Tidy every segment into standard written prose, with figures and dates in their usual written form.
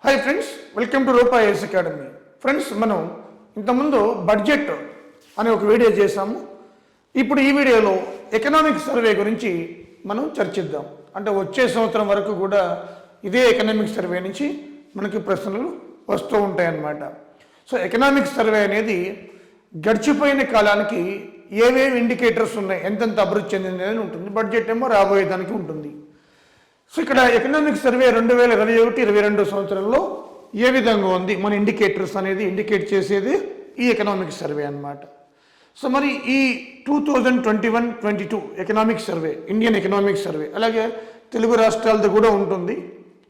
Hi friends, welcome to Rupa IAS academy. Friends, మనం ఇంతకుముందు budget అనే ఒక వీడియో చేసాము. ఇప్పుడు ఈ వీడియోలో ఎకనామిక్ సర్వే గురించి మనం చర్చిద్దాం. అంటే వచ్చే సంవత్సరం వరకు కూడా ఇదే ఎకనామిక్ సర్వే నుంచి మనకి ప్రశ్నలు వస్తూ ఉంటాయన్నమాట. సో ఎకనామిక్ సర్వే అనేది గడిచిపోయిన కాలానికి ఏవేవి ఇండికేటర్స్ ఉన్నాయి, ఎంతెంత అభివృద్ధి చెందింది అని ఉంటుంది. బడ్జెట్ ఏమో రాబోయేదానికి ఉంటుంది. సో ఇక్కడ ఎకనామిక్ సర్వే 2021-22 సంవత్సరంలో ఏ విధంగా ఉంది, మన ఇండికేటర్స్ అనేది ఇండికేట్ చేసేది ఈ ఎకనామిక్ సర్వే అన్నమాట. సో మరి ఈ 2021-22 economic survey, Indian economic survey, అలాగే తెలుగు రాష్ట్రాలది కూడా ఉంటుంది.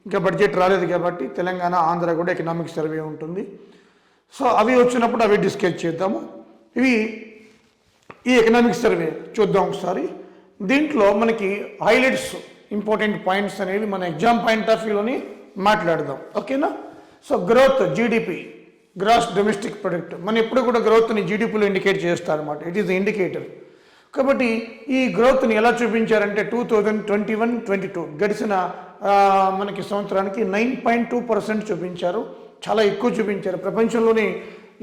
ఇంకా బడ్జెట్ రాలేదు కాబట్టి తెలంగాణ, ఆంధ్ర కూడా ఎకనామిక్ సర్వే ఉంటుంది. సో అవి వచ్చినప్పుడు అవి డిస్కస్ చేద్దాము. ఇవి ఈ ఎకనామిక్ సర్వే చూద్దాం ఒకసారి. దీంట్లో మనకి హైలైట్స్, ఇంపార్టెంట్ పాయింట్స్ అనేవి మన ఎగ్జామ్ పాయింట్ ఆఫ్ వ్యూలోని మాట్లాడదాం. ఓకేనా? So growth, GDP, gross domestic product, మనం ఎప్పుడు కూడా గ్రోత్ని జీడిపిలో ఇండికేట్ చేస్తారన్నమాట. It is indicator. కాబట్టి ఈ గ్రోత్ని ఎలా చూపించారంటే 2021-22 గడిచిన మనకి సంవత్సరానికి 9.2% చూపించారు. చాలా ఎక్కువ చూపించారు. ప్రపంచంలోనే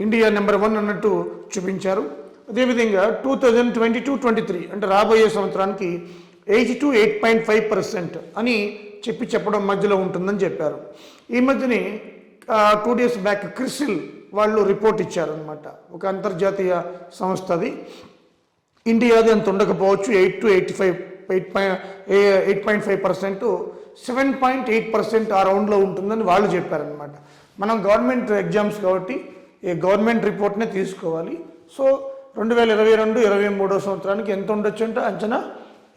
ఇండియా నెంబర్ 1 అన్నట్టు చూపించారు. అదేవిధంగా 2022-23 అంటే రాబోయే సంవత్సరానికి 8-8.5% అని చెప్పడం మధ్యలో ఉంటుందని చెప్పారు. ఈ మధ్యనే 2 days బ్యాక్ క్రిసిల్ వాళ్ళు రిపోర్ట్ ఇచ్చారనమాట. ఒక అంతర్జాతీయ సంస్థ అది. ఇండియాది అంత ఉండకపోవచ్చు, 8.5%, 7.8% ఆ రౌండ్లో ఉంటుందని వాళ్ళు చెప్పారనమాట. మనం గవర్నమెంట్ ఎగ్జామ్స్ కాబట్టి ఈ గవర్నమెంట్ రిపోర్ట్నే తీసుకోవాలి. సో 2022-23 సంవత్సరానికి ఎంత ఉండొచ్చు అంటే అంచనా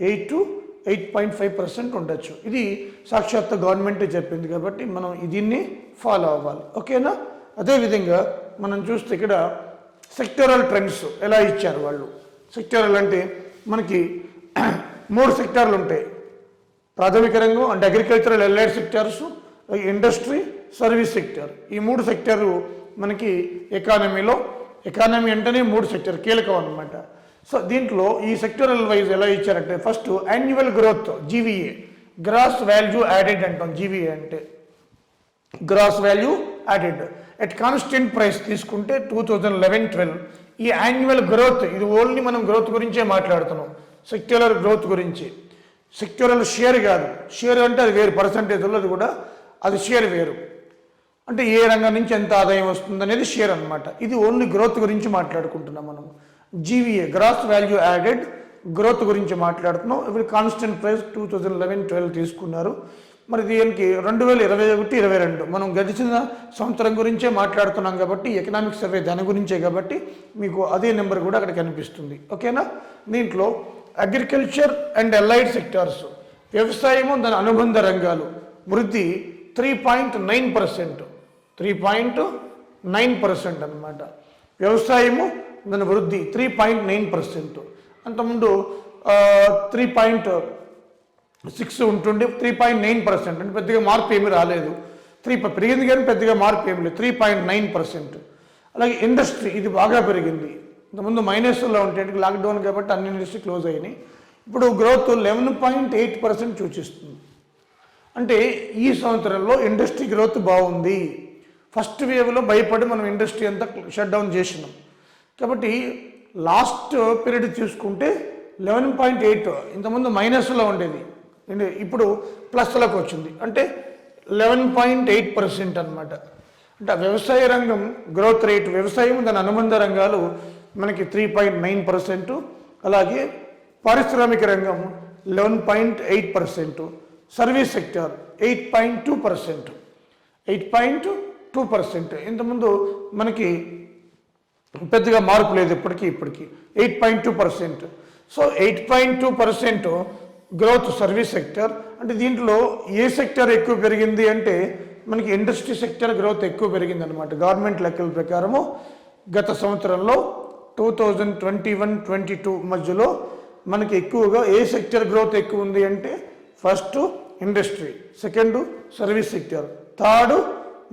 8-8.5% ఉండొచ్చు. ఇది సాక్షాత్ గవర్నమెంటే చెప్పింది కాబట్టి మనం దీన్ని ఫాలో అవ్వాలి. ఓకేనా? అదేవిధంగా మనం చూస్తే ఇక్కడ సెక్టరల్ ట్రెండ్స్ ఎలా ఇచ్చారు వాళ్ళు. సెక్టరల్ అంటే మనకి 3 సెక్టార్లు ఉంటాయి. ప్రాథమిక రంగం అంటే agricultural, allied sectors, industry, service sector. ఈ 3 సెక్టార్లు మనకి ఎకానమీ అంటేనే 3 సెక్టార్ కీలకం అన్నమాట. సో దీంట్లో ఈ సెక్టరల్ వైజ్ ఎలా ఇచ్చారంటే first annual growth, GVA, gross value added అంటాం. జీవీఏ అంటే gross value added at constant price తీసుకుంటే 2011-12 ఈ యాన్యువల్ గ్రోత్, ఇది ఓన్లీ మనం గ్రోత్ గురించే మాట్లాడుతున్నాం, సెక్టరల్ గ్రోత్ గురించి. సెక్టరల్ షేర్ కాదు. షేర్ అంటే అది వేరు, పర్సంటేజ్లో అది కూడా అది షేర్ వేరు. అంటే ఏ రంగం నుంచి ఎంత ఆదాయం వస్తుంది అనేది షేర్ అనమాట. ఇది ఓన్లీ గ్రోత్ గురించి మాట్లాడుకుంటున్నాం మనం. GVA, gross value added, growth గురించి మాట్లాడుతున్నాం. ఇప్పుడు కాన్స్టెంట్ ప్రైస్ 2011-12 తీసుకున్నారు. మరి దీనికి 2021-22 మనం గడిచిన సంవత్సరం గురించే మాట్లాడుతున్నాం కాబట్టి ఎకనామిక్ సర్వే దాని గురించే కాబట్టి మీకు అదే నెంబర్ కూడా అక్కడ కనిపిస్తుంది. ఓకేనా? దీంట్లో అగ్రికల్చర్ అండ్ ఎలైడ్ సెక్టార్స్, వ్యవసాయము దాని అనుబంధ రంగాలు వృద్ధి 3.9%, 3.9% అన్నమాట. వ్యవసాయము దాని వృద్ధి 3.9%. అంతకుముందు 3.6 ఉంటుండే, 3.9% అంటే పెద్దగా మార్పు ఏమీ రాలేదు. పెరిగింది కానీ పెద్దగా మార్పు ఏమి లేదు, 3.9%. అలాగే ఇండస్ట్రీ, ఇది బాగా పెరిగింది. ఇంతకుముందు మైనస్లో ఉంటే లాక్డౌన్ కాబట్టి అన్ని ఇండస్ట్రీ క్లోజ్ అయినాయి. ఇప్పుడు గ్రోత్ 11.8% సూచిస్తుంది. అంటే ఈ సంవత్సరంలో ఇండస్ట్రీ గ్రోత్ బాగుంది. ఫస్ట్ వేవ్లో భయపడి మనం ఇండస్ట్రీ అంతా షట్ డౌన్ చేసినాం కాబట్టి లాస్ట్ పీరియడ్ చూసుకుంటే 11.8, ఇంతకుముందు మైనస్లో ఉండేది, ఇప్పుడు ప్లస్లోకి వచ్చింది. అంటే 11.8% అనమాట. అంటే వ్యవసాయ రంగం గ్రోత్ రేట్, వ్యవసాయం దాని అనుబంధ రంగాలు మనకి 3.9%, అలాగే పారిశ్రామిక రంగం 11.8%, సర్వీస్ సెక్టార్ 8.2%, 8.2%. ఇంతకుముందు మనకి పెద్దగా మార్పు లేదు, ఇప్పటికీ 8.2%. So 8.2% growth service sector. అంటే దీంట్లో ఏ సెక్టర్ ఎక్కువ పెరిగింది అంటే మనకి ఇండస్ట్రీ సెక్టర్ గ్రోత్ ఎక్కువ పెరిగింది అనమాట. గవర్నమెంట్ లెక్కల ప్రకారము గత సంవత్సరంలో 2021-22 మధ్యలో మనకి ఎక్కువగా ఏ సెక్టర్ గ్రోత్ ఎక్కువ ఉంది అంటే first industry, second service sector, third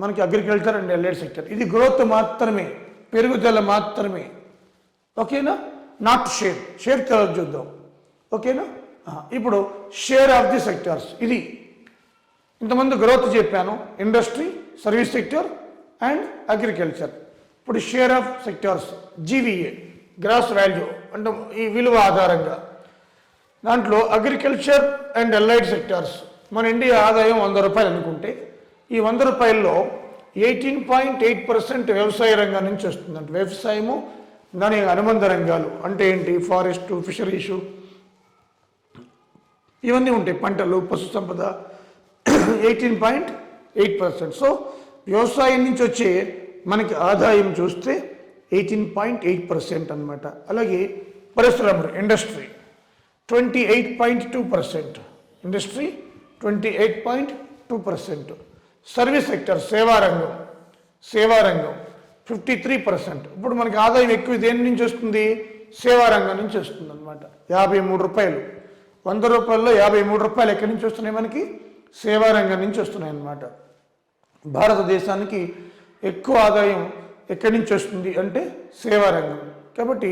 మనకి అగ్రికల్చర్ అండ్ ఎలైడ్ సెక్టర్. ఇది గ్రోత్ మాత్రమే, పెరుగుదల మాత్రమే. ఓకేనా? నాట్ షేర్ తర్వాత చూద్దాం. ఓకేనా? ఇప్పుడు షేర్ ఆఫ్ ది సెక్టార్స్, ఇది ఇంతకుముందు గ్రోత్ చెప్పాను, industry, service sector and agriculture. ఇప్పుడు share of sectors GVA, gross value అంటే ఈ విలువ ఆధారంగా దాంట్లో అగ్రికల్చర్ అండ్ అలైడ్ సెక్టార్స్ మన ఇండియా ఆదాయం 100 రూపాయలు అనుకుంటే ఈ 100 రూపాయల్లో 18.8% వ్యవసాయ రంగం నుంచి వస్తుందంట. వ్యవసాయము దాని అనుబంధ రంగాలు అంటే ఏంటి, ఫారెస్టు, ఫిషరీసు ఇవన్నీ ఉంటాయి, పంటలు, పశు సంపద 18.8%. సో వ్యవసాయం నుంచి వచ్చే మనకి ఆదాయం చూస్తే 18.8% అనమాట. అలాగే పరిశ్రమలు ఇండస్ట్రీ 28.2%, ఇండస్ట్రీ 28.2%. సర్వీస్ సెక్టర్ సేవారంగం 53%. ఇప్పుడు మనకి ఆదాయం ఎక్కువ దేని నుంచి వస్తుంది, సేవారంగం నుంచి వస్తుంది అనమాట. 53 రూపాయలు, 100 రూపాయల్లో 53 రూపాయలు ఎక్కడి నుంచి వస్తున్నాయి, మనకి సేవారంగం నుంచి వస్తున్నాయి అన్నమాట. భారతదేశానికి ఎక్కువ ఆదాయం ఎక్కడి నుంచి వస్తుంది అంటే సేవారంగం. కాబట్టి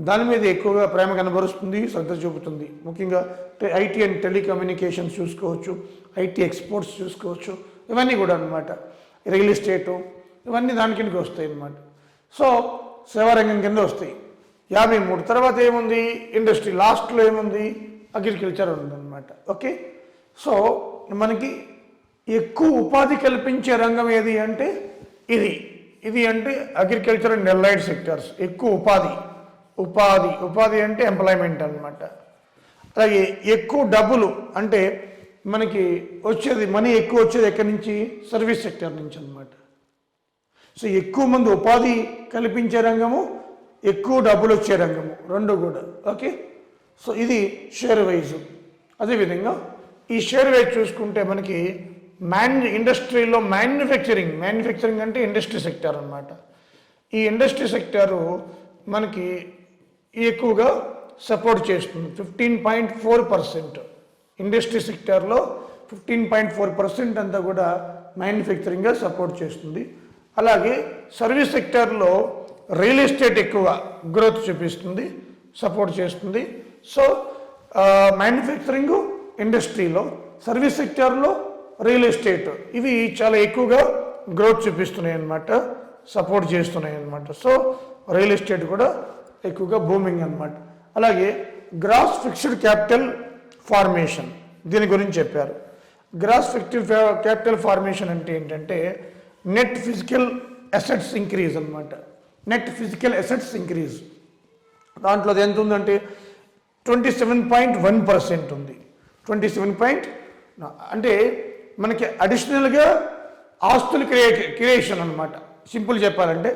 దాని మీద ఎక్కువగా ప్రేమ కనబరుస్తుంది, శ్రద్ధ చూపుతుంది. ముఖ్యంగా ఐటీ అండ్ టెలికమ్యూనికేషన్స్ చూసుకోవచ్చు, ఐటీ ఎక్స్పోర్ట్స్ చూసుకోవచ్చు, ఇవన్నీ కూడా అనమాట. రియల్ ఎస్టేటు ఇవన్నీ దాని కిందకి వస్తాయి అన్నమాట. సో సేవారంగం కింద వస్తాయి 53. తర్వాత ఏముంది, ఇండస్ట్రీ. లాస్ట్లో ఏముంది, అగ్రికల్చర్ ఉందన్నమాట. ఓకే, సో మనకి ఎక్కువ ఉపాధి కల్పించే రంగం ఏది అంటే ఇది అంటే అగ్రికల్చర్ అండ్ అలైడ్ సెక్టార్స్. ఎక్కువ ఉపాధి అంటే ఎంప్లాయ్మెంట్ అనమాట. అలాగే ఎక్కువ డబ్బులు అంటే మనకి వచ్చేది, మనీ ఎక్కువ వచ్చేది ఎక్కడి నుంచి, సర్వీస్ సెక్టర్ నుంచి అనమాట. సో ఎక్కువ మంది ఉపాధి కల్పించే రంగము, ఎక్కువ డబ్బులు వచ్చే రంగము, రెండు కూడా. ఓకే, సో ఇది షేర్ వైజ్. అదేవిధంగా ఈ షేర్ వైజ్ చూసుకుంటే మనకి ఇండస్ట్రీలో మ్యానుఫ్యాక్చరింగ్ అంటే ఇండస్ట్రీ సెక్టర్ అనమాట. ఈ ఇండస్ట్రీ సెక్టారు మనకి ఎక్కువగా సపోర్ట్ చేస్తుంది. 15.4%. ఇండస్ట్రీ సెక్టార్లో 15.4% అంతా కూడా మ్యానుఫ్యాక్చరింగ్గా సపోర్ట్ చేస్తుంది. అలాగే సర్వీస్ సెక్టార్లో రియల్ ఎస్టేట్ ఎక్కువ గ్రోత్ చూపిస్తుంది, సపోర్ట్ చేస్తుంది. సో మ్యానుఫ్యాక్చరింగ్ ఇండస్ట్రీలో, సర్వీస్ సెక్టార్లో రియల్ ఎస్టేట్ ఇవి చాలా ఎక్కువగా గ్రోత్ చూపిస్తున్నాయి అన్నమాట, సపోర్ట్ చేస్తున్నాయి అన్నమాట. సో రియల్ ఎస్టేట్ కూడా ఎక్కువగా బూమింగ్ అన్నమాట. అలాగే గ్రాస్ ఫిక్స్డ్ క్యాపిటల్ ఫార్మేషన్, దీని గురించి చెప్పారు. గ్రాస్ ఫిక్స్డ్ క్యాపిటల్ ఫార్మేషన్ అంటే ఏంటంటే నెట్ ఫిజికల్ అసెట్స్ ఇంక్రీజ్ అన్నమాట. నెట్ ఫిజికల్ అసెట్స్ ఇంక్రీజ్ దాంట్లో ఎంత ఉందంటే 27.1% ఉంది. 27 అంటే మనకి అడిషనల్గా ఆస్తులు క్రియేషన్ అనమాట. సింపుల్ చెప్పాలంటే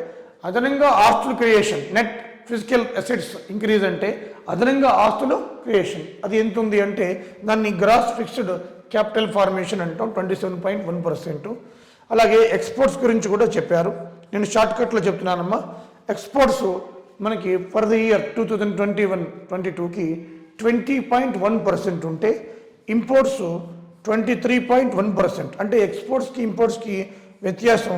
అదనంగా ఆస్తులు creation. Net physical assets increase అంటే అదనంగా ఆస్తులు క్రియేషన్. అది ఎంత ఉంది అంటే దాన్ని గ్రాస్ ఫిక్స్డ్ క్యాపిటల్ ఫార్మేషన్ అంటాం, 27.1%. అలాగే ఎక్స్పోర్ట్స్ గురించి కూడా చెప్పారు. నేను షార్ట్కట్లో చెప్తున్నానమ్మా. ఎక్స్పోర్ట్స్ మనకి ఫర్ ది ఇయర్ 2021-22కి 20.1% ఉంటే ఇంపోర్ట్స్ 23.1%. అంటే ఎక్స్పోర్ట్స్కి ఇంపోర్ట్స్కి వ్యత్యాసం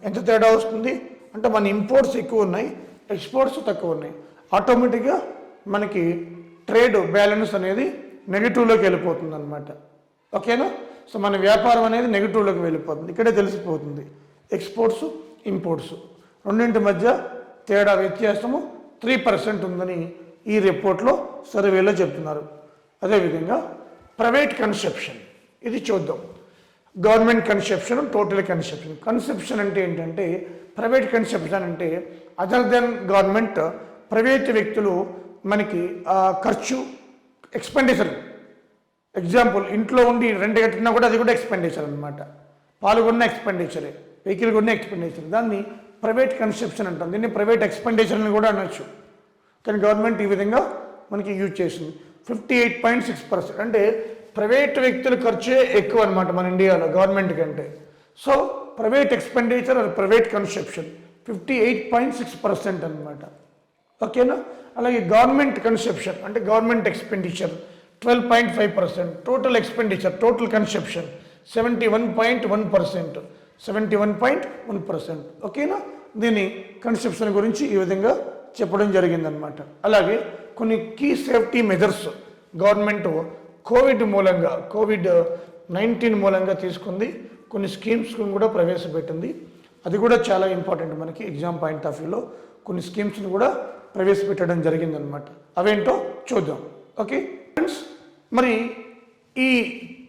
ఎంత తేడా వస్తుంది అంటే మన ఇంపోర్ట్స్ ఎక్కువ ఉన్నాయి, ఎక్స్పోర్ట్స్ తక్కువ ఉన్నాయి. ఆటోమేటిక్గా మనకి ట్రేడ్ బ్యాలెన్స్ అనేది నెగిటివ్లోకి వెళ్ళిపోతుంది అనమాట. ఓకేనా, సో మన వ్యాపారం అనేది నెగిటివ్లోకి వెళ్ళిపోతుంది. ఇక్కడే తెలిసిపోతుంది ఎక్స్పోర్ట్స్ ఇంపోర్ట్స్ రెండింటి మధ్య తేడా వ్యత్యాసము 3% ఉందని ఈ రిపోర్ట్లో సర్వేలో చెప్తున్నారు. అదేవిధంగా ప్రైవేట్ కన్సెప్షన్ ఇది చూద్దాం. Government consumption, total consumption. Consumption అంటే ఏంటంటే ప్రైవేట్ కన్సెప్షన్ అంటే అదర్ దెన్ గవర్నమెంట్ ప్రైవేట్ వ్యక్తులు మనకి ఖర్చు ఎక్స్పెండిచర్. ఎగ్జాంపుల్ ఇంట్లో ఉండి రెంట్ కట్టినా కూడా అది కూడా ఎక్స్పెండిచర్ అనమాట. పాలు కొన్న ఎక్స్పెండిచరే, వెహికల్ కొన్న ఎక్స్పెండిచర్. దాన్ని ప్రైవేట్ కన్సెప్షన్ అంటాం. దీన్ని ప్రైవేట్ ఎక్స్పెండిచర్ అని కూడా అనొచ్చు. కానీ గవర్నమెంట్ ఈ విధంగా మనకి యూజ్ చేసింది. 58.6% అంటే ప్రైవేట్ వ్యక్తుల ఖర్చే ఎక్కువ అనమాట మన ఇండియాలో గవర్నమెంట్ కంటే. సో ప్రైవేట్ ఎక్స్పెండిచర్ అది ప్రైవేట్ కన్సెప్షన్ 58.6% అనమాట. ఓకేనా, అలాగే గవర్నమెంట్ కన్సెప్షన్ అంటే government expenditure 12.5%. Total expenditure, total consumption 71.1%. 71.1%. ఓకేనా, దీని కన్సెప్షన్ గురించి ఈ విధంగా చెప్పడం జరిగిందనమాట. అలాగే కొన్ని కీ సేఫ్టీ మెజర్స్ గవర్నమెంట్ కోవిడ్-19 మూలంగా తీసుకుంది. కొన్ని స్కీమ్స్ కూడా ప్రవేశపెట్టింది. అది కూడా చాలా ఇంపార్టెంట్ మనకి ఎగ్జామ్ పాయింట్ ఆఫ్ వ్యూలో. కొన్ని స్కీమ్స్ని కూడా ప్రవేశపెట్టడం జరిగిందనమాట. అవేంటో చూద్దాం. ఓకే ఫ్రెండ్స్, మరి ఈ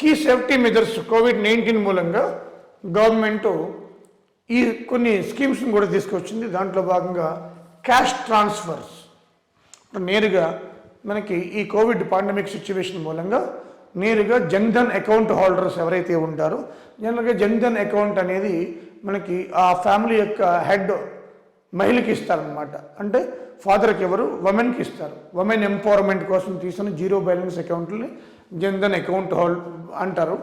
కీ సేఫ్టీ మెజర్స్ కోవిడ్-19 మూలంగా గవర్నమెంట్ ఈ కొన్ని స్కీమ్స్ని కూడా తీసుకొచ్చింది. దాంట్లో భాగంగా క్యాష్ ట్రాన్స్ఫర్స్ నేరుగా మనకి ఈ కోవిడ్ పాండమిక్ సిచ్యువేషన్ మూలంగా నేరుగా జన్ధన్ అకౌంట్ హోల్డర్స్ ఎవరైతే ఉంటారో, జనరల్గా జన్ధన్ అకౌంట్ అనేది మనకి ఆ ఫ్యామిలీ యొక్క హెడ్ మహిళకి ఇస్తారనమాట. అంటే ఫాదర్కి ఎవరు, ఉమెన్కి ఇస్తారు. ఉమెన్ ఎంపవర్మెంట్ కోసం తీసిన జీరో బ్యాలెన్స్ అకౌంట్ని జన్ధన్ అకౌంట్ హోల్డ్ అంటారు.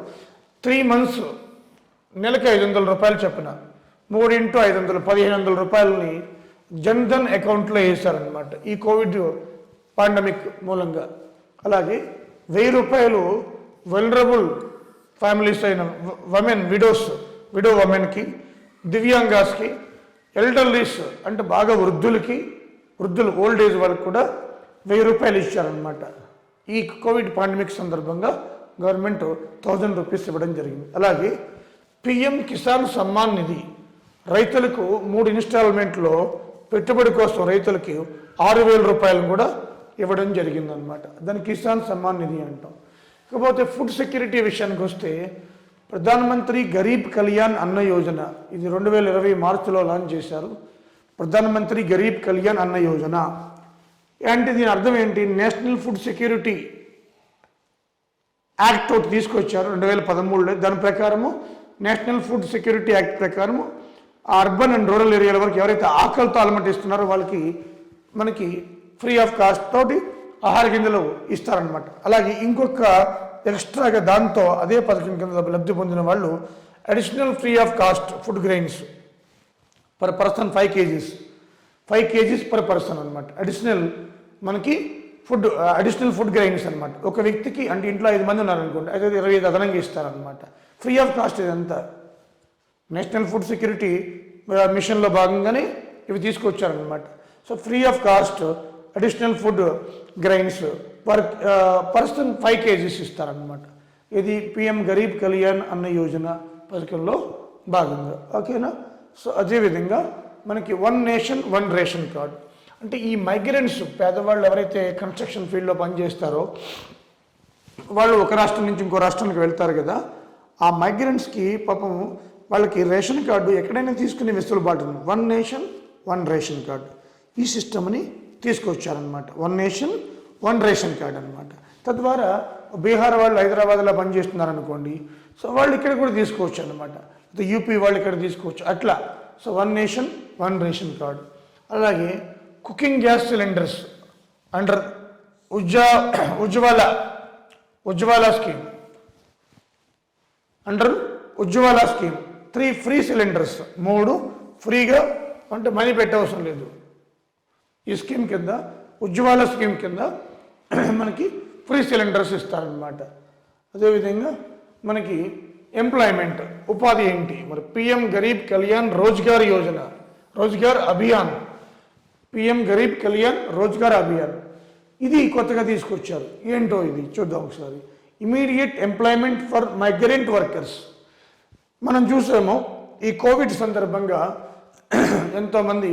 3 months నెలకి 500 రూపాయలు చెప్పిన 3 × 500 1500 రూపాయలని జన్ధన్ అకౌంట్లో వేశారనమాట ఈ కోవిడ్ పాండమిక్ మూలంగా. అలాగే 1000 రూపాయలు వల్నరబుల్ ఫ్యామిలీస్ అయిన విడో ఉమెన్కి, దివ్యాంగాస్కి, ఎల్డర్లీస్ అంటే బాగా వృద్ధులు ఓల్డ్ ఏజ్ వాళ్ళకి కూడా 1000 రూపాయలు ఇచ్చారనమాట. ఈ కోవిడ్ పాండమిక్ సందర్భంగా గవర్నమెంట్ 1000 రూపీస్ ఇవ్వడం జరిగింది. అలాగే పిఎం కిసాన్ సమ్మాన్ నిధి రైతులకు 3 ఇన్స్టాల్మెంట్లో పెట్టుబడి కోసం రైతులకి 6000 రూపాయలు కూడా ఇవ్వడం జరిగిందనమాట. దాన్ని కిసాన్ సమ్మాన్ నిధి అంటాం. ఇకపోతే ఫుడ్ సెక్యూరిటీ విషయానికి వస్తే ప్రధానమంత్రి గరీబ్ కళ్యాణ్ అన్న యోజన, ఇది 2020 మార్చిలో లాంచ్ చేశారు. ప్రధానమంత్రి గరీబ్ కళ్యాణ్ అన్న యోజన అంటే దీని అర్థం ఏంటి? నేషనల్ ఫుడ్ సెక్యూరిటీ యాక్ట్ ఒకటి తీసుకొచ్చారు 2013లో. దాని ప్రకారము నేషనల్ ఫుడ్ సెక్యూరిటీ యాక్ట్ ప్రకారము అర్బన్ అండ్ రూరల్ ఏరియాల వరకు ఎవరైతే ఆకలితో అలమటిస్తున్నారో వాళ్ళకి మనకి ఫ్రీ ఆఫ్ కాస్ట్ తోటి ఆహార గింజలు ఇస్తారనమాట. అలాగే ఇంకొక ఎక్స్ట్రాగా దాంతో అదే పథకం కింద లబ్ధి పొందిన వాళ్ళు additional free of cost food grains per person 5 kgs per person అనమాట. అడిషనల్ ఫుడ్ గ్రెయిన్స్ అనమాట. ఒక వ్యక్తికి అంటే ఇంట్లో 5 మంది ఉన్నారనుకోండి, అయితే 25 అదనంగా ఇస్తారనమాట. ఫ్రీ ఆఫ్ కాస్ట్ ఇదంతా నేషనల్ ఫుడ్ సెక్యూరిటీ మిషన్లో భాగంగానే ఇవి తీసుకొచ్చారనమాట. So free of cost additional food grains person 5 kgs ఇస్తారనమాట. ఇది పిఎం గరీబ్ కళ్యాణ్ అన్న యోజన పథకంలో భాగంగా. ఓకేనా? సో అదేవిధంగా మనకి 1 నేషన్ 1 రేషన్ కార్డు అంటే ఈ మైగ్రెంట్స్ పేదవాళ్ళు ఎవరైతే కన్స్ట్రక్షన్ ఫీల్డ్లో పనిచేస్తారో వాళ్ళు ఒక రాష్ట్రం నుంచి ఇంకో రాష్ట్రానికి వెళ్తారు కదా, ఆ మైగ్రెంట్స్కి పాపం వాళ్ళకి రేషన్ కార్డు ఎక్కడైనా తీసుకునే వెసులుబాటు ఉంది. 1 నేషన్ 1 రేషన్ కార్డు ఈ సిస్టమ్ని తీసుకొచ్చారనమాట. 1 నేషన్ 1 రేషన్ కార్డు అనమాట. తద్వారా బీహార్ వాళ్ళు హైదరాబాద్లో పనిచేస్తున్నారనుకోండి, సో వాళ్ళు ఇక్కడ కూడా తీసుకోవచ్చు అనమాట. యూపీ వాళ్ళు ఇక్కడ తీసుకోవచ్చు అట్లా. So 1 nation 1 ration card. అలాగే cooking gas cylinders under Ujjwala scheme, under Ujjwala scheme 3 free cylinders, 3 ఫ్రీగా అంటే మనీ పెట్టవసరం లేదు. ఈ స్కీమ్ కింద ఉజ్వాలా స్కీమ్ కింద మనకి ఫ్రీ సిలిండర్స్ ఇస్తారనమాట. అదేవిధంగా మనకి ఎంప్లాయ్మెంట్ ఉపాధి ఏంటి మరి? పిఎం గరీబ్ కళ్యాణ్ రోజ్గార్ యోజన, రోజ్గార్ అభియాన్, పిఎం గరీబ్ కళ్యాణ్ రోజ్గార్ అభియాన్ ఇది కొత్తగా తీసుకొచ్చారు. ఏంటో ఇది చూద్దాం ఒకసారి. Immediate employment for migrant workers. మనం చూసాము ఈ కోవిడ్ సందర్భంగా ఎంతోమంది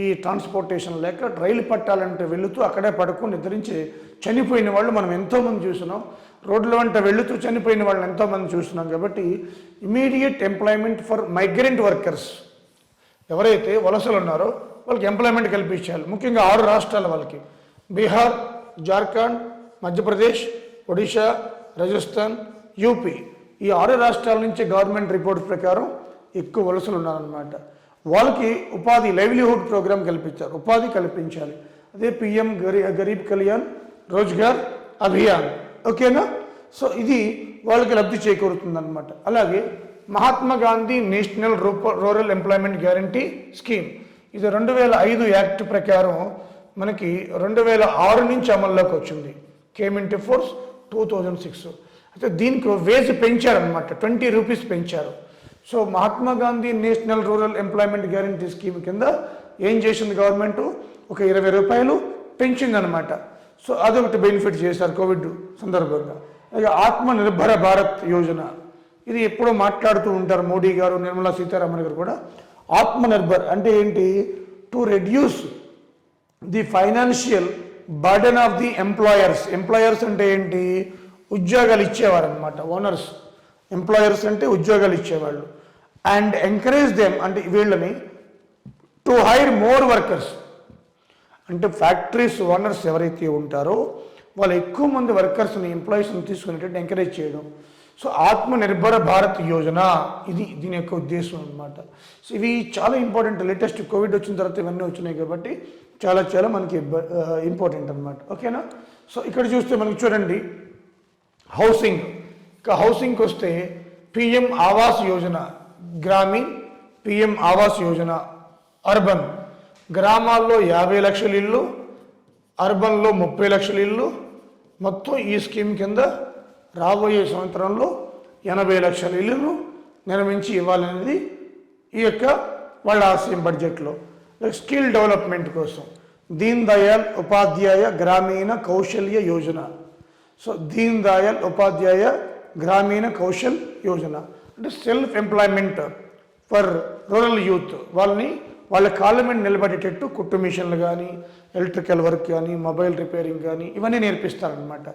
ఈ ట్రాన్స్పోర్టేషన్ లేక రైలు పట్టాలంటే వెళుతూ అక్కడే పడుకొని నిద్రించి చనిపోయిన వాళ్ళు మనం ఎంతోమంది చూస్తున్నాం. రోడ్ల వెంట వెళుతూ చనిపోయిన వాళ్ళని ఎంతోమంది చూస్తున్నాం. కాబట్టి immediate employment for migrant workers ఎవరైతే వలసలు ఉన్నారో వాళ్ళకి ఎంప్లాయ్మెంట్ కల్పించాలి. ముఖ్యంగా 6 రాష్ట్రాల వాళ్ళకి బీహార్, జార్ఖండ్, మధ్యప్రదేశ్, ఒడిషా, రాజస్థాన్, యూపీ ఈ 6 రాష్ట్రాల నుంచి గవర్నమెంట్ రిపోర్ట్ ప్రకారం ఎక్కువ వలసలు ఉన్నారనమాట. వాళ్ళకి ఉపాధి లైవ్లీహుడ్ ప్రోగ్రామ్ కల్పించారు, ఉపాధి కల్పించాలి. అదే పిఎం గరీబ్ కళ్యాణ్ రోజ్గార్ అభియాన్. ఓకేనా? సో ఇది వాళ్ళకి లబ్ధి చేకూరుతుందన్నమాట. అలాగే Mahatma Gandhi national rural employment guarantee scheme ఇది 2005 యాక్ట్ ప్రకారం మనకి 2006 నుంచి అమల్లోకి వచ్చింది. Came into force 2006. అయితే దీనికి వేజ్ పెంచారనమాట, 20 రూపీస్ పెంచారు. So Mahatma Gandhi national rural employment guarantee scheme కింద ఏం చేసింది గవర్నమెంట్? ఒక 20 రూపాయలు పెంచిందనమాట. సో అదొకటి బెనిఫిట్ చేశారు కోవిడ్ సందర్భంగా. అలాగే ఆత్మనిర్భర భారత్ యోజన ఇది ఎప్పుడో మాట్లాడుతూ ఉంటారు మోడీ గారు, నిర్మలా సీతారామన్ గారు కూడా. ఆత్మనిర్భర్ అంటే ఏంటి? To reduce the financial burden of the employers. Employers అంటే ఏంటి? ఉద్యోగాలు ఇచ్చేవారు అనమాట. ఓనర్స్. ఎంప్లాయర్స్ అంటే ఉద్యోగాలు ఇచ్చేవాళ్ళు. అండ్ ఎంకరేజ్ దెమ్ అంటే వీళ్ళని టు హైర్ మోర్ వర్కర్స్. అంటే ఫ్యాక్టరీస్ ఓనర్స్ ఎవరైతే ఉంటారో వాళ్ళు ఎక్కువ మంది వర్కర్స్ని, ఎంప్లాయీస్ని తీసుకునేటట్టు ఎంకరేజ్ చేయడం. సో ఆత్మనిర్భర భారత్ యోజన ఇది దీని యొక్క ఉద్దేశం అనమాట. సో ఇవి చాలా ఇంపార్టెంట్. లేటెస్ట్ కోవిడ్ వచ్చిన తర్వాత ఇవన్నీ వచ్చినాయి కాబట్టి చాలా చాలా మనకి ఇంపార్టెంట్ అనమాట. ఓకేనా? సో ఇక్కడ చూస్తే మనకి చూడండి హౌసింగ్. ఇక హౌసింగ్కి వస్తే PM Awas Yojana Grameen, PM Awas Yojana urban. గ్రామాల్లో 50 లక్షల ఇళ్ళు, అర్బన్లో 30 లక్షల ఇళ్ళు. మొత్తం ఈ స్కీమ్ కింద రాబోయే సంవత్సరంలో 80 లక్షల ఇళ్ళను నిర్మించి ఇవ్వాలనేది ఈ యొక్క వాళ్ళ ఆశయం బడ్జెట్లో. స్కిల్ డెవలప్మెంట్ కోసం దీన్ దయాళ్ ఉపాధ్యాయ గ్రామీణ కౌశల్య యోజన. సో దీన్ దయాళ్ ఉపాధ్యాయ గ్రామీణ కౌశల్ యోజన అంటే self employment for rural youth. వాళ్ళ కాళ్ళ మీద నిలబడేటట్టు కుట్టు మిషన్లు కానీ, ఎలక్ట్రికల్ వర్క్ కానీ, మొబైల్ రిపేరింగ్ కానీ ఇవన్నీ నేర్పిస్తారనమాట.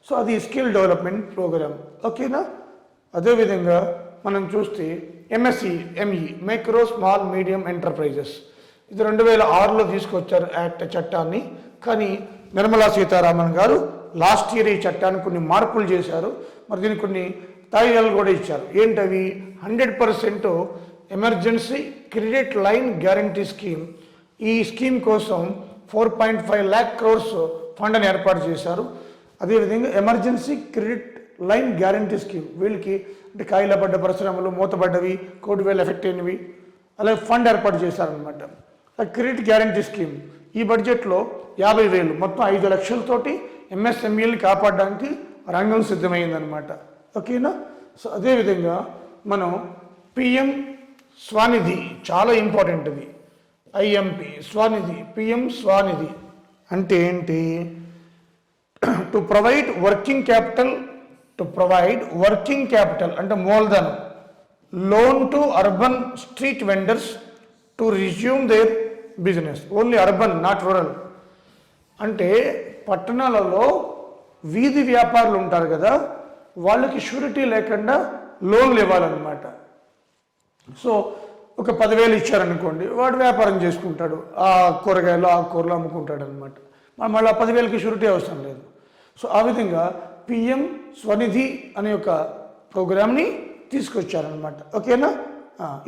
సో అది స్కిల్ డెవలప్మెంట్ ప్రోగ్రామ్. ఓకేనా? అదేవిధంగా మనం చూస్తే MSE ME micro small medium enterprises. ఇది 2006లో తీసుకొచ్చారు యాక్ట్ చట్టాన్ని. కానీ నిర్మలా సీతారామన్ గారు లాస్ట్ ఇయర్ ఈ చట్టాన్ని కొన్ని మార్పులు చేశారు. మరి దీనికి కొన్ని తాయిదాలు కూడా ఇచ్చారు. ఏంటవి? 100% emergency credit line guarantee scheme. ఈ స్కీమ్ కోసం 4.5 lakh crores ఫండ్ని ఏర్పాటు చేశారు. అదేవిధంగా emergency credit line guarantee scheme వీళ్ళకి అంటే కాయిల పడ్డ పరిశ్రమలు, మూతపడ్డవి, కోవిడ్ వేలు ఎఫెక్ట్ అయినవి, అలాగే ఫండ్ ఏర్పాటు చేశారనమాట. క్రెడిట్ గ్యారంటీ స్కీమ్ ఈ బడ్జెట్లో 50,000 మొత్తం 5 లక్షలతోటి ఎంఎస్ఎంఈని కాపాడడానికి రంగం సిద్ధమైందనమాట. ఓకేనా? సో అదేవిధంగా మనం పిఎం స్వనిధి చాలా ఇంపార్టెంట్. ఇది ఐఎంపి స్వనిధి. పిఎం స్వనిధి అంటే ఏంటి? టు ప్రొవైడ్ వర్కింగ్ క్యాపిటల్ అంటే మూలధనం, loan to urban street vendors to resume their business. Only urban, not rural. అంటే పట్టణాలలో వీధి వ్యాపారులు ఉంటారు కదా, వాళ్ళకి షూరిటీ లేకుండా లోన్లు ఇవ్వాలన్నమాట. సో ఒక 10,000 ఇచ్చారనుకోండి, వాడు వ్యాపారం చేసుకుంటాడు, ఆ కూరగాయలు ఆకుకూరలు అమ్ముకుంటాడు అనమాట. మళ్ళీ 10,000కి షూరిటీ అవసరం లేదు. సో ఆ విధంగా పిఎం స్వనిధి అనే ఒక ప్రోగ్రామ్ని తీసుకొచ్చారనమాట. ఓకేనా?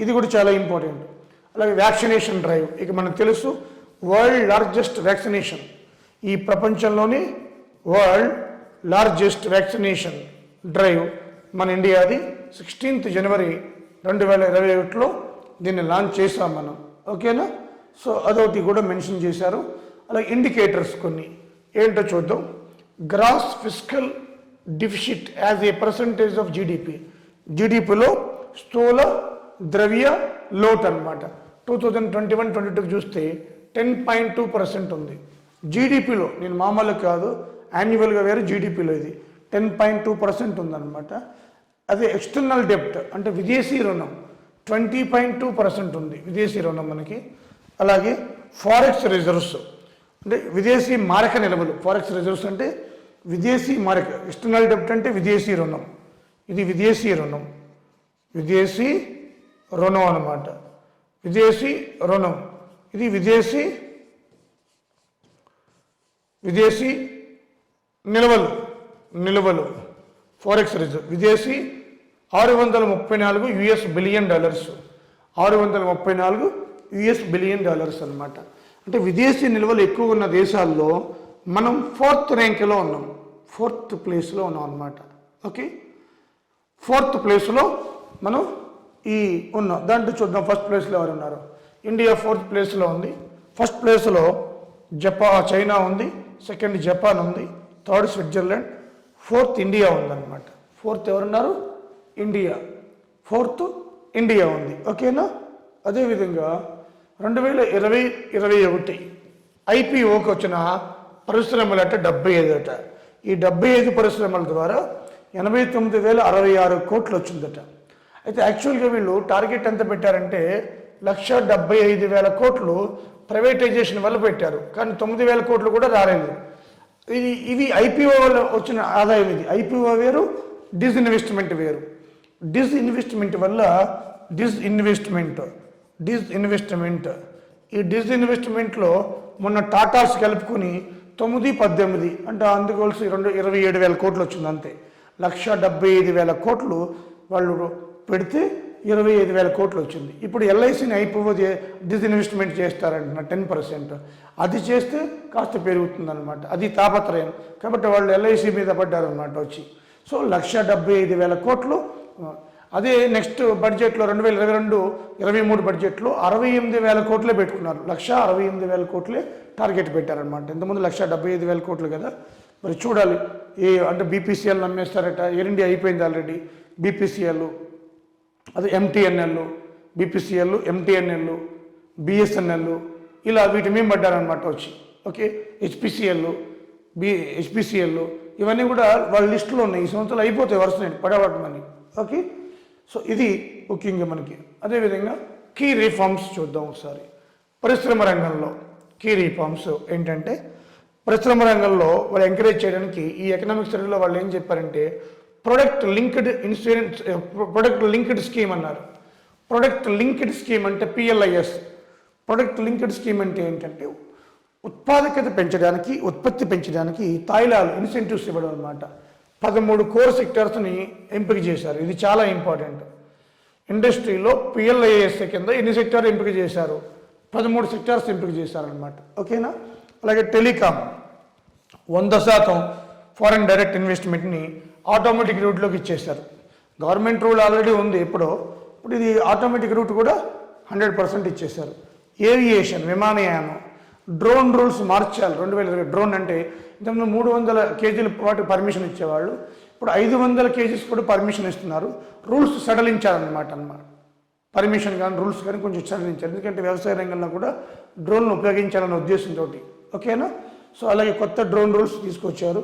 ఇది కూడా చాలా ఇంపార్టెంట్. అలాగే వ్యాక్సినేషన్ డ్రైవ్. ఇక మనకు తెలుసు వరల్డ్ లార్జెస్ట్ వ్యాక్సినేషన్, ఈ ప్రపంచంలోని వరల్డ్ లార్జెస్ట్ వ్యాక్సినేషన్ డ్రైవ్ మన ఇండియాది. 16th జనవరి 2021లో దీన్ని లాంచ్ చేసాం మనం. ఓకేనా? సో అదొకటి కూడా మెన్షన్ చేశారు. అలాగే ఇండికేటర్స్ కొన్ని ఏంటో చూద్దాం. Gross fiscal deficit as a percentage of GDP. జీడిపిలో స్థూల ద్రవ్య లోటు అనమాట. 2021-22 చూస్తే 10.2% ఉంది జీడిపిలో. నేను మామూలు కాదు, యాన్యువల్గా వేరే, జీడిపిలో ఇది 10.2% ఉందన్నమాట. అదే ఎక్స్టర్నల్ డెప్ట్ అంటే విదేశీ రుణం 20.2% ఉంది విదేశీ రుణం మనకి. అలాగే ఫారెక్స్ రిజర్వ్స్ అంటే విదేశీ మారక నిల్వలు. ఫారెక్స్ రిజర్వ్స్ అంటే విదేశీ మారక. ఎక్స్టర్నల్ డెప్ట్ అంటే విదేశీ రుణం, ఇది విదేశీ రుణం. విదేశీ రుణం అన్నమాట. విదేశీ రుణం ఇది విదేశీ నిల్వలు ఫారెక్స్ రిజర్వ్. విదేశీ $634 బిలియన్. 634 బిలియన్ అనమాట. అంటే విదేశీ నిల్వలు ఎక్కువ ఉన్న దేశాల్లో మనం 4th ర్యాంక్లో ఉన్నాం, 4th ప్లేస్లో ఉన్నాం అనమాట. ఓకే, 4th ప్లేస్లో మనం ఉన్నాం. దాంట్లో చూద్దాం ఫస్ట్ ప్లేస్లో ఎవరు ఉన్నారు. ఇండియా 4th ప్లేస్లో ఉంది. ఫస్ట్ ప్లేస్లో చైనా ఉంది, సెకండ్ జపాన్ ఉంది, థర్డ్ స్విట్జర్లాండ్, 4th ఇండియా ఉందన్నమాట. 4th ఎవరున్నారు? ఇండియా. 4th ఇండియా ఉంది. ఓకేనా? అదేవిధంగా 2020-21 ఐపీఓకి వచ్చిన పరిశ్రమలు అంటే 75 ఈ 75 పరిశ్రమల ద్వారా 89,066 కోట్లు వచ్చిందట. అయితే యాక్చువల్గా వీళ్ళు టార్గెట్ ఎంత పెట్టారంటే 1,75,000 కోట్లు ప్రైవేటైజేషన్ వల్ల పెట్టారు, కానీ 9,000 కోట్లు కూడా రాలేదు. ఇవి ఐపీఓ వల్ల వచ్చిన ఆదాయం. ఇది ఐపీఓ వేరు, డిస్ఇన్వెస్ట్మెంట్ వేరు. డిస్ఇన్వెస్ట్మెంట్ వల్ల ఈ డిస్ఇన్వెస్ట్మెంట్లో మొన్న టాటాస్ కలుపుకుని 9-18 అంటే అందుకోవాల్సి 27,000 కోట్లు వచ్చింది అంతే. 1,75,000 కోట్లు వాళ్ళు పెడితే 25,000 కోట్లు వచ్చింది. ఇప్పుడు ఎల్ఐసిని ఐపీఓ డిస్ఇన్వెస్ట్మెంట్ చేస్తారంటున్న 10%, అది చేస్తే కాస్త పెరుగుతుందన్నమాట. అది తాపత్రయం కాబట్టి వాళ్ళు ఎల్ఐసి మీద పడ్డారనమాట వచ్చి. సో 1,75,000 కోట్లు. అదే నెక్స్ట్ బడ్జెట్లో 2022-23 బడ్జెట్లో 68,000 కోట్లే పెట్టుకున్నారు. 1,68,000 కోట్లే టార్గెట్ పెట్టారనమాట. ఇంతకుముందు 1,75,000 కోట్లు కదా. మరి చూడాలి అంటే బీపీసీఎల్ నమ్మేస్తారట. ఎయిర్ ఇండియా అయిపోయింది ఆల్రెడీ. బీపీసీఎల్, అది ఎంటీఎన్ఎల్, బీపీసీఎల్, ఎంటీఎన్ఎల్, బిఎస్ఎన్ఎల్, ఇలా వీటి మీద పడ్డారనమాట వచ్చి. ఓకే, హెచ్పిసిఎల్, ఇవన్నీ కూడా వాళ్ళ లిస్టులో ఉన్నాయి. ఈ సంవత్సరాలు అయిపోతాయి వరుస పడవటమని. ఓకే, సో ఇది ముఖ్యంగా మనకి. అదేవిధంగా కీ రిఫార్మ్స్ చూద్దాం ఒకసారి. పరిశ్రమ రంగంలో కీ రిఫార్మ్స్ ఏంటంటే, పరిశ్రమ రంగంలో వాళ్ళు ఎంకరేజ్ చేయడానికి ఈ ఎకనామిక్ స్టడీలో వాళ్ళు ఏం చెప్పారంటే ప్రొడక్ట్ లింక్డ్ స్కీమ్ అన్నారు. ప్రొడక్ట్ లింక్డ్ స్కీమ్ అంటే పిఎల్ఐఎస్. ప్రొడక్ట్ లింక్డ్ స్కీమ్ అంటే ఏంటంటే ఉత్పాదకత పెంచడానికి, ఉత్పత్తి పెంచడానికి తాయిలాలు, ఇన్సెంటివ్స్ ఇవ్వడం అనమాట. 13 కోర్ సెక్టర్స్ని ఎంపిక చేశారు. ఇది చాలా ఇంపార్టెంట్. ఇండస్ట్రీలో పిఎల్ఐఎస్ కింద ఎన్ని సెక్టార్ ఎంపిక చేశారు? 13 సెక్టార్స్ ఎంపిక చేశారనమాట. ఓకేనా. అలాగే టెలికాం 100% ఫారెన్ డైరెక్ట్ ఇన్వెస్ట్మెంట్ని ఆటోమేటిక్ రూట్లోకి ఇచ్చేశారు. గవర్నమెంట్ రూల్ ఆల్రెడీ ఉంది ఇప్పుడు ఇది ఆటోమేటిక్ రూట్ కూడా 100% ఇచ్చేశారు. ఏవియేషన్, విమానయానం, డ్రోన్ రూల్స్ మార్చాలి. 2020 డ్రోన్ అంటే ఇంతకుముందు 300 కేజీల వాటికి పర్మిషన్ ఇచ్చేవాళ్ళు, ఇప్పుడు 500 కేజీస్ కూడా పర్మిషన్ ఇస్తున్నారు. రూల్స్ సడలించారనమాట. పర్మిషన్ కానీ రూల్స్ కానీ కొంచెం సడలించారు. ఎందుకంటే వ్యవసాయ రంగంలో కూడా డ్రోన్ను ఉపయోగించాలనే ఉద్దేశంతో. ఓకేనా. సో అలాగే కొత్త డ్రోన్ రూల్స్ తీసుకొచ్చారు.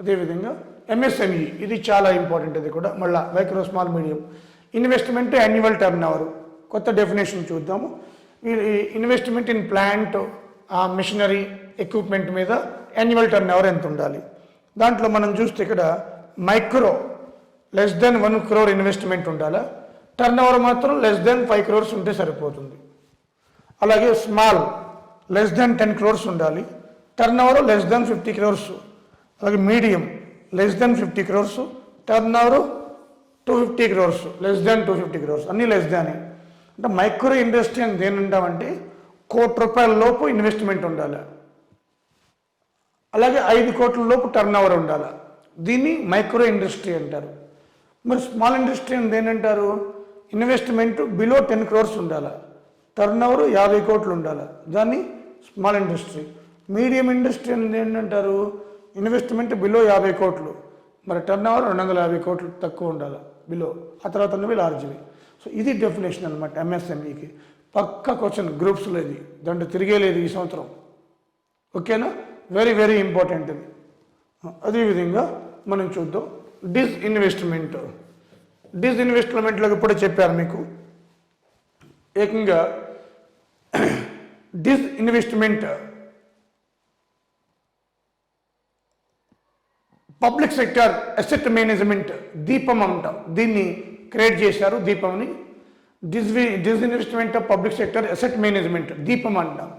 అదేవిధంగా ఎంఎస్ఎంఈ, ఇది చాలా ఇంపార్టెంట్. ఇది కూడా మళ్ళీ micro small medium investment annual turn over. కొత్త డెఫినేషన్ చూద్దాము. Investment in plant, machinery, equipment మీద యాన్యువల్ టర్న్ ఓవర్ ఎంత ఉండాలి? దాంట్లో మనం చూస్తే ఇక్కడ మైక్రో <1 crore ఇన్వెస్ట్మెంట్ ఉండాలా, టర్న్ ఓవర్ మాత్రం <5 crores ఉంటే సరిపోతుంది. అలాగే స్మాల్ <10 crores ఉండాలి, టర్న్ ఓవర్ <50 crores. అలాగే medium <50 crores, turn over 250 crores, <250 crores, అన్నీ దాని. అంటే మైక్రో ఇండస్ట్రీ అని దేని అంటామంటే ₹1,00,00,000 లోపు ఇన్వెస్ట్మెంట్ ఉండాలి. అలాగే 5 కోట్ల లోపు టర్న్ ఓవర్ ఉండాలి. దీన్ని మైక్రో ఇండస్ట్రీ అంటారు. మరి స్మాల్ ఇండస్ట్రీ అని దేనంటారు? ఇన్వెస్ట్మెంట్ బిలో 10 crores ఉండాలి, టర్న్ ఓవర్ 50 కోట్లు ఉండాలి, దాన్ని స్మాల్ ఇండస్ట్రీ. మీడియం ఇండస్ట్రీ అని ఏంటంటారు? ఇన్వెస్ట్మెంట్ బిలో 50 కోట్లు, మరి టర్న్ ఓవర్ 250 కోట్లు తక్కువ ఉండాలి బిలో, ఆ తర్వాత ఉన్నవి లార్జ్వి. సో ఇది డెఫినేషన్ అనమాట ఎంఎస్ఎంఈకి. పక్క క్వశ్చన్ గ్రూప్స్లో ఇది, దాంట్లో తిరిగేలేదు ఈ సంవత్సరం. ఓకేనా. వెరీ వెరీ ఇంపార్టెంట్ ఇది. అదేవిధంగా మనం చూద్దాం డిస్ఇన్వెస్ట్మెంట్లోకి ఇప్పుడే చెప్పారు మీకు. ఏకంగా disinvestment public sector asset management DIPAM అంటాం. దీన్ని క్రియేట్ చేశారు, దీపంని. Disinvestment of public sector asset management DIPAM అంటాం.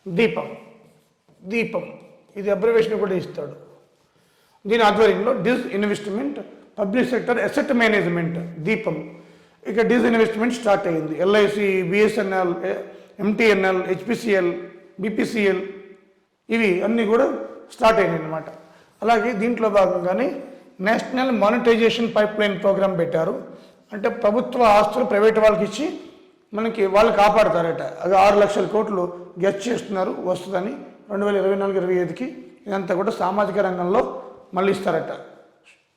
దీపం ఇది అబ్రివేషన్ కూడా ఇస్తాడు. దీని ఆధ్వర్యంలో disinvestment public sector asset management DIPAM. ఇక డిస్ఇన్వెస్ట్మెంట్ స్టార్ట్ అయ్యింది. LIC, BSNL, MTNL, HPCL, BPCL, ఇవి అన్నీ కూడా స్టార్ట్ అయినాయి అన్నమాట. అలాగే దీంట్లో భాగంగానే national monetisation pipe line programme పెట్టారు. అంటే ప్రభుత్వ ఆస్తులు ప్రైవేట్ వాళ్ళకి ఇచ్చి వాళ్ళు కాపాడతారట. అది 6 లక్షల కోట్లు గెస్ట్ చేస్తున్నారు వస్తుందని 2024-25కి. ఇదంతా కూడా సామాజిక రంగంలో మళ్ళీ ఇస్తారట,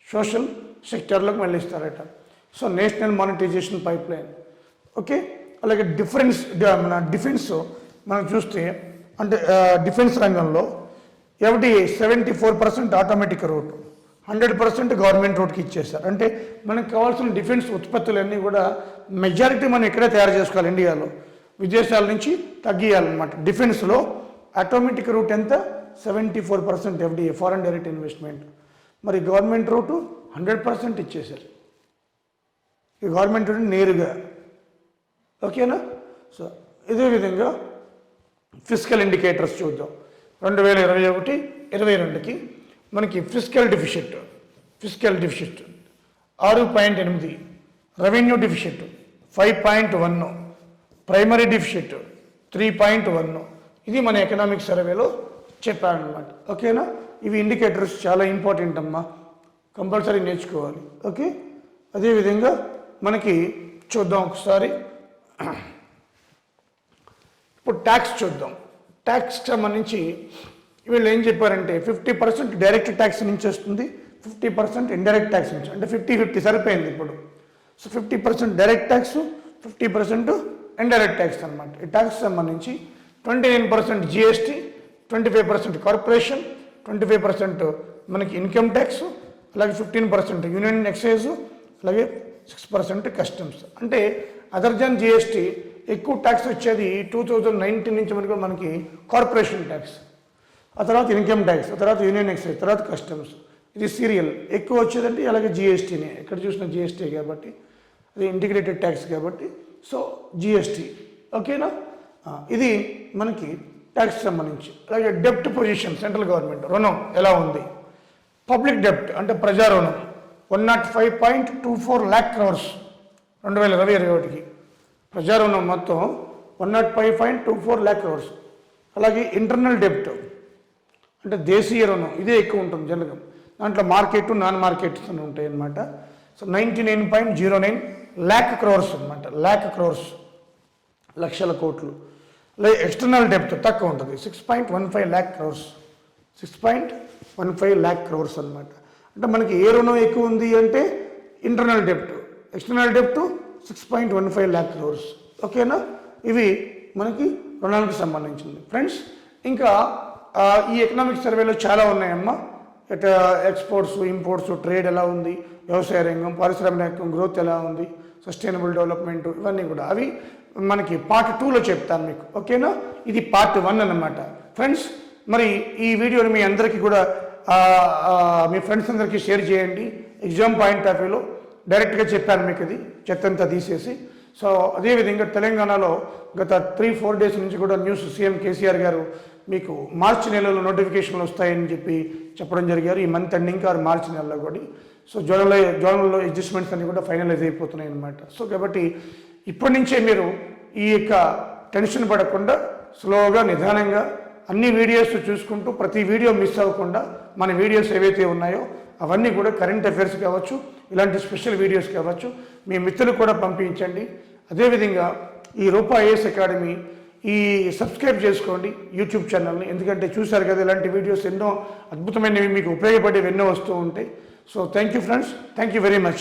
సోషల్ సెక్టర్లోకి మళ్ళీ ఇస్తారట. So national monetisation pipe line. Okay. అలాగే డిఫెన్స్ మనం చూస్తే అంటే డిఫెన్స్ రంగంలో ఎఫ్డిఐ 74% ఆటోమేటిక్ రూట్, 100% గవర్నమెంట్ రోడ్కి ఇచ్చేస్తారు. అంటే మనకు కావాల్సిన డిఫెన్స్ ఉత్పత్తులన్నీ కూడా మెజారిటీ మనం ఇక్కడే తయారు చేసుకోవాలి ఇండియాలో, విదేశాల నుంచి తగ్గియాలన్నమాట. డిఫెన్స్లో ఆటోమేటిక్ రూట్ ఎంత? 74% ఎఫ్డిఏ, ఫారెన్ డైరెక్ట్ ఇన్వెస్ట్మెంట్. మరి గవర్నమెంట్ రూటు 100% ఇచ్చేశారు, ఈ గవర్నమెంట్ రూట్ నేరుగా. ఓకేనా? సో ఇదే విధంగా ఫిజికల్ ఇండికేటర్స్ చూద్దాం. 2021-22కి మనకి physical deficit 6.8, revenue deficit 5.1, primary deficit 3.1. ఇది మన ఎకనామిక్ సర్వేలో చెప్పారనమాట. ఓకేనా? ఇవి ఇండికేటర్స్ చాలా ఇంపార్టెంట్ అమ్మా, కంపల్సరీ నేర్చుకోవాలి. ఓకే, అదేవిధంగా మనకి చూద్దాం ఒకసారి. ఇప్పుడు ట్యాక్స్ చూద్దాం. ట్యాక్స్ సంబంధించి వీళ్ళు ఏం చెప్పారంటే 50% డైరెక్ట్ ట్యాక్స్ నుంచి వస్తుంది, 50% ఇండైరెక్ట్ ట్యాక్స్ నుంచి, అంటే 50-50 సరిపోయింది ఇప్పుడు. So 50% direct tax, 50% indirect tax అనమాట. ఈ ట్యాక్స్ సంబంధించి 29% జిఎస్టీ, 25% కార్పొరేషన్, 25% మనకి ఇన్కమ్ ట్యాక్స్, అలాగే 15% యూనియన్ ఎక్సైజ్, అలాగే 6% కస్టమ్స్. అంటే అదర్ దాన్ జిఎస్టీ ఎక్కువ ట్యాక్స్ వచ్చేది 2019 నుంచి మనకి కార్పొరేషన్ ట్యాక్స్, ఆ తర్వాత ఇన్కమ్ ట్యాక్స్, ఆ తర్వాత యూనియన్ ఎక్సైజ్, తర్వాత కస్టమ్స్. ఇది సీరియల్ ఎక్కువ వచ్చేదంటే అలాగే జిఎస్టీనే, ఎక్కడ చూసినా జిఎస్టీ కాబట్టి, అది ఇంటిగ్రేటెడ్ ట్యాక్స్ కాబట్టి, సో జిఎస్టీ. ఓకేనా? ఇది మనకి ట్యాక్స్ సంబంధించి. అలాగే డెప్ట్ పొజిషన్, సెంట్రల్ గవర్నమెంట్ రుణం ఎలా ఉంది? పబ్లిక్ డెప్ట్ అంటే ప్రజా రుణం 105.24 lakh crores 2020-21కి ప్రజా రుణం మొత్తం 105.24 lakh crores. అలాగే ఇంటర్నల్ డెప్ట్ అంటే దేశీయ రుణం, ఇదే ఎక్కువ ఉంటుంది జనరల్గా. దాంట్లో మార్కెట్, నాన్ మార్కెట్ అని ఉంటాయి అన్నమాట. సో 99.09 lakh crores అనమాట, lakh crores, లక్షల కోట్లు. అలాగే ఎక్స్టర్నల్ డెప్ట్ తక్కువ ఉంటుంది, 6.15 lakh crores, 6.15 lakh crores అనమాట. అంటే మనకి ఏ రుణం ఎక్కువ ఉంది అంటే ఇంటర్నల్ డెప్ట్, ఎక్స్టర్నల్ డెప్ట్ 6.15 lakh crores. ఓకేనా? ఇవి మనకి రుణాలకు సంబంధించింది ఫ్రెండ్స్. ఇంకా ఈ ఎకనామిక్ సర్వేలో చాలా ఉన్నాయమ్మా. ఎక్స్పోర్ట్స్, ఇంపోర్ట్స్, ట్రేడ్ ఎలా ఉంది, వ్యవసాయ రంగం, పారిశ్రామిక రంగం గ్రోత్ ఎలా ఉంది, సస్టైనబుల్ డెవలప్మెంట్, ఇవన్నీ కూడా అవి మనకి పార్ట్ 2లో చెప్తాను మీకు. ఓకేనా? ఇది పార్ట్ 1 అన్నమాట ఫ్రెండ్స్. మరి ఈ వీడియోని మీ అందరికీ కూడా మీ ఫ్రెండ్స్ అందరికీ షేర్ చేయండి. ఎగ్జామ్ పాయింట్ ఆఫ్ వ్యూలో డైరెక్ట్గా చెప్పాను మీకు, ఇది చెత్తంతా తీసేసి. సో అదేవిధంగా తెలంగాణలో గత 3-4 డేస్ నుంచి కూడా న్యూస్, సీఎం కేసీఆర్ గారు మీకు మార్చి నెలలో నోటిఫికేషన్లు వస్తాయని చెప్పడం జరిగారు. ఈ మంత్ ఎండింగ్ ఆర్ మార్చి నెలలో కూడా. సో జోనల్లో అడ్జస్ట్మెంట్స్ అన్ని కూడా ఫైనలైజ్ అయిపోతున్నాయి అన్నమాట. సో కాబట్టి ఇప్పటి నుంచే మీరు ఈ యొక్క టెన్షన్ పడకుండా స్లోగా, నిదానంగా అన్ని వీడియోస్ చూసుకుంటూ, ప్రతి వీడియో మిస్ అవ్వకుండా మన వీడియోస్ ఏవైతే ఉన్నాయో అవన్నీ కూడా కరెంట్ అఫైర్స్ కావచ్చు, ఇలాంటి స్పెషల్ వీడియోస్ కావచ్చు, మీ మిత్రులకు కూడా పంపించండి. అదేవిధంగా ఈ రూపా ఐఏఎస్ అకాడమీ ఈ సబ్స్క్రైబ్ చేసుకోండి యూట్యూబ్ ఛానల్ని. ఎందుకంటే చూశారు కదా ఇలాంటి వీడియోస్ ఎన్నో అద్భుతమైనవి, మీకు ఉపయోగపడేవి ఎన్నో వస్తూ ఉంటాయి. So thank you friends, thank you very much.